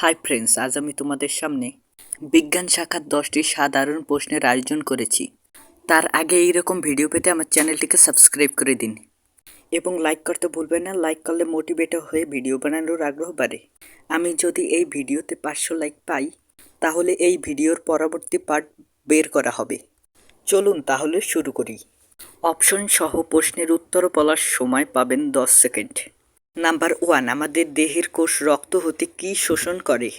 Hi friends, আজ আমি তোমাদের সামনে বিজ্ঞান শাখার 10টি সাধারণ প্রশ্নের আয়োজন করেছি। তার আগে এইরকম ভিডিও পেতে আমার চ্যানেলটিকে সাবস্ক্রাইব করে দিন এবং লাইক করতে ভুলবেন না। লাইক করলে মোটিভেট হয়ে ভিডিও বানানোর আগ্রহ বাড়ে। আমি যদি এই ভিডিওতে 500 লাইক পাই তাহলে এই ভিডিওর পরবর্তী পার্ট বের করা হবে। চলুন তাহলে শুরু করি। অপশন সহ প্রশ্নের উত্তর বলার সময় পাবেন 10 সেকেন্ড। নাম্বার 1, আমাদের দেহের কোষ রক্ত হতে কী শোষণ করে?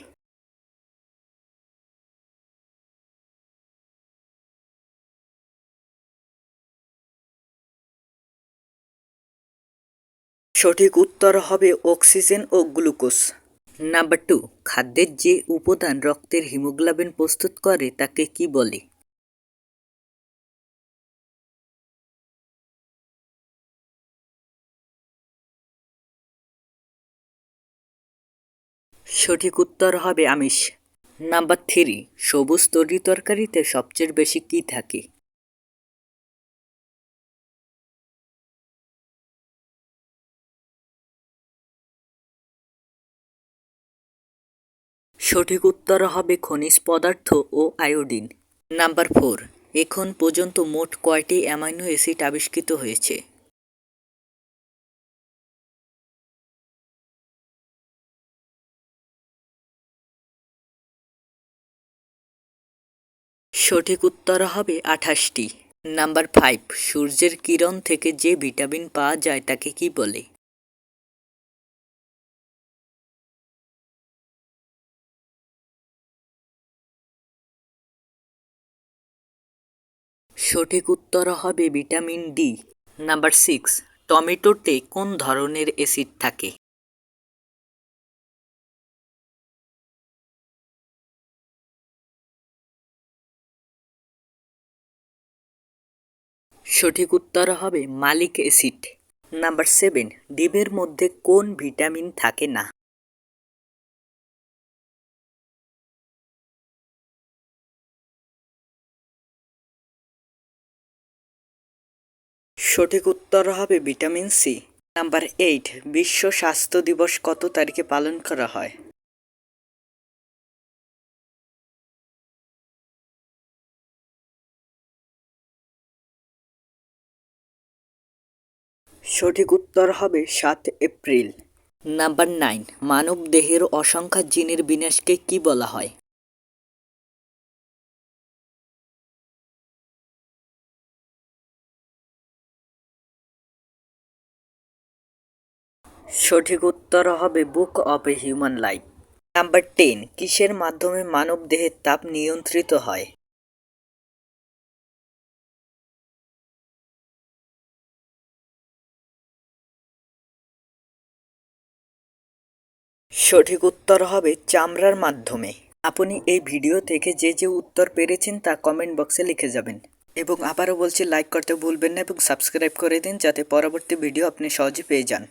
সঠিক উত্তর হবে অক্সিজেন ও গ্লুকোজ। নাম্বার 2, খাদ্যের যে উপাদান রক্তের হিমোগ্লোবিন প্রস্তুত করে তাকে কি বলে? সঠিক উত্তর হবে আমিষ। নাম্বার 3, সবুজ তরি তরকারিতে সবচেয়ে বেশি কি থাকে? সঠিক উত্তর হবে খনিজ পদার্থ ও আয়োডিন। নাম্বার 4, এখন পর্যন্ত মোট কয়টি অ্যামাইনো অ্যাসিড আবিষ্কৃত হয়েছে? সঠিক উত্তর হবে 28টি। নাম্বার 5, সূর্যের কিরণ থেকে যে ভিটামিন পাওয়া যায় তাকে কি বলে? সঠিক উত্তর হবে ভিটামিন ডি। নাম্বার 6, টমেটোতে কোন ধরনের অ্যাসিড থাকে? সঠিক উত্তর হবে মালিক অ্যাসিড। নাম্বার 7, ডিমের মধ্যে কোন ভিটামিন থাকে না? সঠিক উত্তর হবে ভিটামিন সি। নাম্বার 8, বিশ্ব স্বাস্থ্য দিবস কত তারিখে পালন করা হয়? সঠিক উত্তর হবে 7 এপ্রিল। নাম্বার 9, মানব দেহের অসংখ্য জিনের বিন্যাসকে কি বলা হয়? সঠিক উত্তর হবে book of a human life. Number 10, কিসের মাধ্যমে মানব দেহের তাপ নিয়ন্ত্রিত হয়? সঠিক উত্তর হবে চামড়ার মাধ্যমে। আপনি এই ভিডিও থেকে যে যে উত্তর পেরেছেন তা কমেন্ট বক্সে লিখে যাবেন এবং আবারও বলছি, লাইক করতে ভুলবেন না এবং সাবস্ক্রাইব করে দিন যাতে পরবর্তী ভিডিও আপনি সহজে পেয়ে যান।